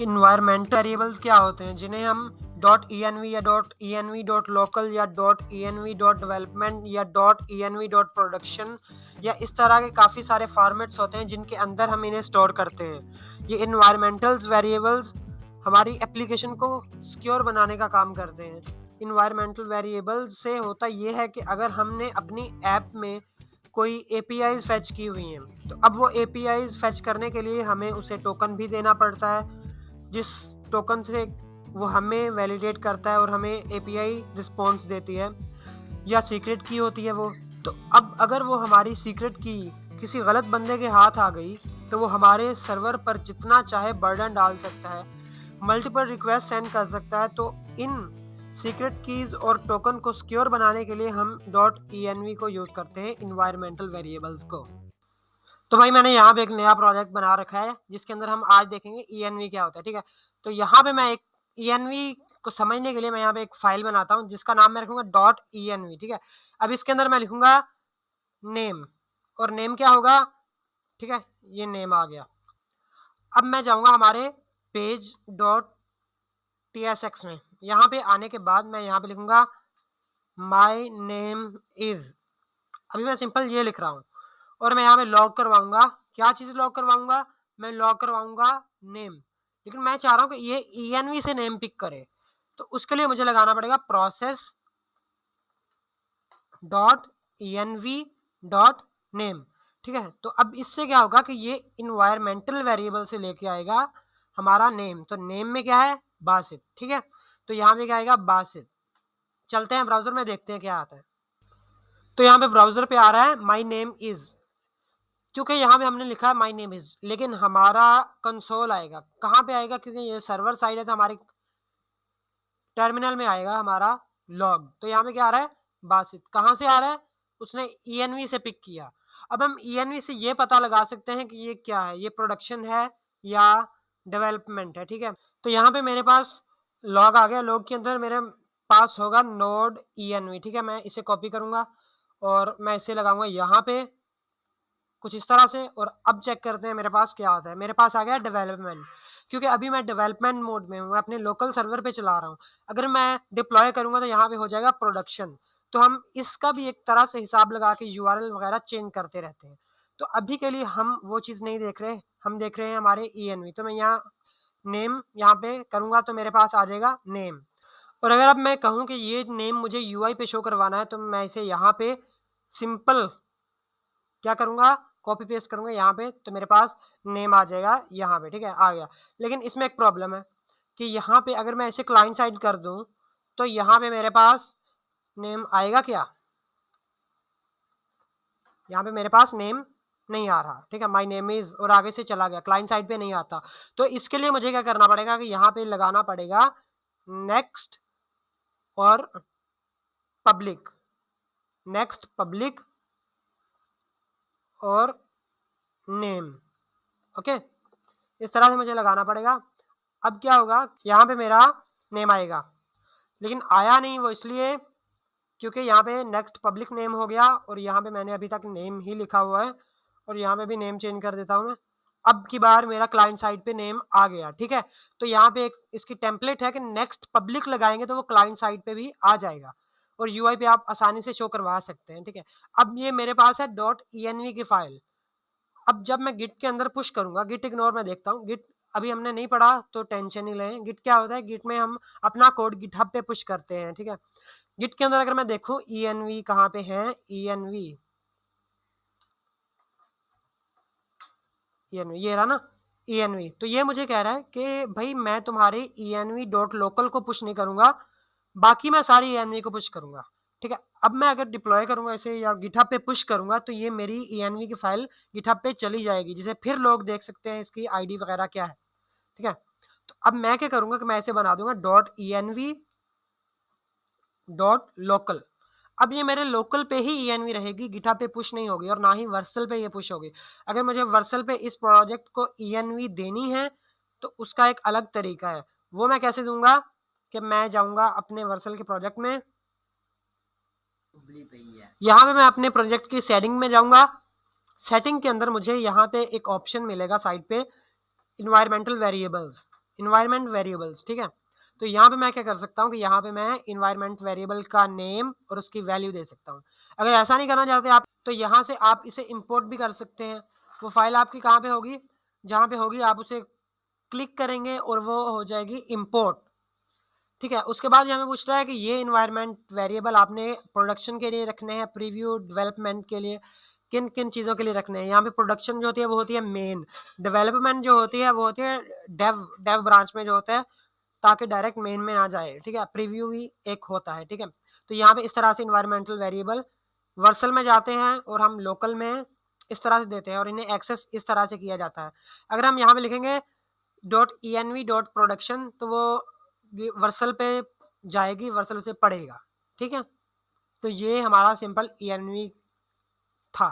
Environmental variables क्या होते हैं, जिन्हें हम .env या .env.local या .env.development या .env.production या इस तरह के काफ़ी सारे फॉर्मेट्स होते हैं जिनके अंदर हम इन्हें स्टोर करते हैं। ये इन्वायरमेंटल वेरिएबल्स हमारी एप्लीकेशन को सिक्योर बनाने का काम करते हैं। इन्वायरमेंटल वेरिएबल्स से होता ये है कि अगर हमने अपनी ऐप में कोई APIs फेच की हुई हैं, तो अब वो APIs फेच करने के लिए हमें उसे टोकन भी देना पड़ता है, जिस टोकन से वो हमें वैलिडेट करता है और हमें API रिस्पॉन्स देती है, या सीक्रेट की होती है वो। तो अब अगर वो हमारी सीक्रेट की किसी गलत बंदे के हाथ आ गई, तो वो हमारे सर्वर पर जितना चाहे बर्डन डाल सकता है, मल्टीपल रिक्वेस्ट सेंड कर सकता है। तो इन सीक्रेट कीज और टोकन को सिक्योर बनाने के लिए हम .env को यूज करते हैं, इन्वायरमेंटल वेरिएबल्स को। तो भाई मैंने यहाँ पे एक नया प्रोजेक्ट बना रखा है जिसके अंदर हम आज देखेंगे env क्या होता है, ठीक है। तो यहाँ पे मैं एक env को समझने के लिए मैं यहाँ पे एक फाइल बनाता हूँ जिसका नाम मैं रखूंगा .env, ठीक है। अब इसके अंदर मैं लिखूंगा नेम, और नेम क्या होगा, ठीक है, ये नेम आ गया। अब मैं जाऊंगा हमारे पेज .tsx में। यहाँ पे आने के बाद मैं यहाँ पे लिखूंगा माई नेम इज। अभी मैं सिंपल ये लिख रहा हूँ और मैं यहाँ पे लॉग करवाऊंगा। क्या चीज़ लॉग करवाऊंगा, मैं लॉग करवाऊंगा नेम, लेकिन मैं चाह रहा हूँ कि ये env से नेम पिक करे। तो उसके लिए मुझे लगाना पड़ेगा प्रोसेस .env.name, ठीक है। तो अब इससे क्या होगा कि ये इन्वायरमेंटल वेरिएबल से लेके आएगा हमारा नेम। तो नेम में क्या है, बासित, ठीक है। तो यहाँ पे क्या आएगा, बासित। चलते हैं ब्राउजर में, देखते हैं क्या आता है। तो यहाँ पे ब्राउजर पे आ रहा है माई नेम इज, क्योंकि यहाँ पे हमने लिखा है माई नेम इज, लेकिन हमारा कंसोल आएगा कहाँ पे आएगा, क्योंकि ये सर्वर साइड है तो हमारी टर्मिनल में आएगा हमारा लॉग। तो यहाँ पे क्या आ रहा है, बासित। कहाँ से आ रहा है, उसने env से पिक किया। अब हम env से ये पता लगा सकते हैं कि ये क्या है, ये प्रोडक्शन है या डेवलपमेंट है, ठीक है। तो यहाँ पे मेरे पास लॉग आ गया। लॉग के अंदर मेरे पास होगा नोड env, ठीक है। मैं इसे कॉपी करूंगा और मैं इसे लगाऊंगा यहाँ पे कुछ इस तरह से। और अब चेक करते हैं मेरे पास क्या आता है। मेरे पास आ गया डेवलपमेंट, क्योंकि अभी मैं डेवलपमेंट मोड में हूँ, मैं अपने लोकल सर्वर पे चला रहा हूँ। अगर मैं डिप्लॉय करूँगा तो यहाँ पे हो जाएगा प्रोडक्शन। तो हम इसका भी एक तरह से हिसाब लगा के URL वगैरह चेंज करते रहते हैं। तो अभी के लिए हम वो चीज़ नहीं देख रहे, हम देख रहे हैं हमारे env। तो मैं यहाँ नेम यहाँ पे करूँगा तो मेरे पास आ जाएगा नेम। और अगर अब मैं कहूँ कि ये नेम मुझे UI पे शो करवाना है, तो मैं इसे यहाँ पे सिंपल क्या करूँगा, कॉपी पेस्ट करूँगा यहाँ पे, तो मेरे पास नेम आ जाएगा यहाँ पे, ठीक है, आ गया। लेकिन इसमें एक प्रॉब्लम है कि यहाँ पे अगर मैं इसे क्लाइंट साइड कर दूँ तो यहाँ पे मेरे पास नेम आएगा क्या, यहाँ पे मेरे पास नेम नहीं आ रहा, ठीक है। माई नेम इज और आगे से चला गया, क्लाइंट साइड पे नहीं आता। तो इसके लिए मुझे क्या करना पड़ेगा कि यहाँ पे लगाना पड़ेगा नेक्स्ट और पब्लिक, नेक्स्ट पब्लिक और नेम, ओके। इस तरह से मुझे लगाना पड़ेगा। अब क्या होगा, यहाँ पे मेरा नेम आएगा, लेकिन आया नहीं वो इसलिए क्योंकि यहाँ पे नेक्स्ट पब्लिक नेम हो गया और यहाँ पे मैंने अभी तक नेम ही लिखा हुआ है। और यहाँ पे भी नेम चेंज कर देता हूँ मैं। अब की बार मेरा क्लाइंट साइड पे नेम आ गया, ठीक है। तो यहाँ पे एक इसकी टेम्पलेट है कि नेक्स्ट पब्लिक लगाएंगे तो वो क्लाइंट साइड पे भी आ जाएगा और UI पे आप आसानी से शो करवा सकते हैं, ठीक है। अब ये मेरे पास है .env की फाइल। अब जब मैं गिट के अंदर पुश करूंगा, गिट इग्नोर में देखता हूँ, गिट अभी हमने नहीं पढ़ा तो टेंशन नहीं लें। गिट क्या होता है, गिट में हम अपना कोड गिटहब पे पुश करते हैं, ठीक है। गिट के अंदर अगर मैं देखूं env कहाँ पे है, env ये रहा ना env। तो ये मुझे कह रहा है कि भाई मैं तुम्हारे env.local को पुश नहीं करूंगा, बाकी मैं सारी env को पुश करूंगा, ठीक है। अब मैं अगर डिप्लॉय करूंगा इसे या गिटहब पे पुश करूंगा तो ये मेरी env की फाइल गिटहब पे चली जाएगी, जिसे फिर लोग देख सकते हैं इसकी आईडी वगैरह क्या है, ठीक है। तो अब मैं क्या करूंगा कि मैं इसे बना दूंगा .env.local। अब ये मेरे लोकल पे ही env रहेगी, गिटहब पे पुश नहीं होगी और ना ही वर्सल पे ये पुश होगी। अगर मुझे वर्सल पे इस प्रोजेक्ट को env देनी है तो उसका एक अलग तरीका है। वो मैं कैसे दूंगा कि मैं जाऊंगा अपने वर्सल के प्रोजेक्ट में, यहाँ पे मैं अपने प्रोजेक्ट की सेटिंग में जाऊंगा। सेटिंग के अंदर मुझे यहाँ पे एक ऑप्शन मिलेगा साइड पे, इन्वायरमेंटल वेरिएबल्स। इन्वायरमेंट वेरिएबल्स, ठीक है। तो यहाँ पे मैं क्या कर सकता हूँ कि यहाँ पे मैं इन्वायरमेंट वेरिएबल का नेम और उसकी वैल्यू दे सकता हूँ। अगर ऐसा नहीं करना चाहते आप तो यहाँ से आप इसे इंपोर्ट भी कर सकते हैं। वो फाइल आपकी कहाँ पे होगी, जहाँ पे होगी आप उसे क्लिक करेंगे और वो हो जाएगी इंपोर्ट, ठीक है। उसके बाद यहाँ पे पूछ रहा है कि ये इन्वायरमेंट वेरिएबल आपने प्रोडक्शन के लिए रखने हैं, प्रीव्यू डेवलपमेंट के लिए, किन किन चीज़ों के लिए रखने हैं। यहाँ पे प्रोडक्शन जो होती है वो होती है मेन, डेवलपमेंट जो होती है वो होती है डेव डेव ब्रांच में जो होता है, ताकि डायरेक्ट मेन में ना जाए, ठीक है। प्रीव्यू भी एक होता है, ठीक है। तो यहाँ पे इस तरह से इन्वायरमेंटल वेरिएबल वर्सल में जाते हैं और हम लोकल में इस तरह से देते हैं और इन्हें एक्सेस इस तरह से किया जाता है। अगर हम यहाँ पे लिखेंगे .env.production तो वो वर्सल पे जाएगी, वर्सल उसे पढ़ेगा, ठीक है। तो ये हमारा सिंपल env था।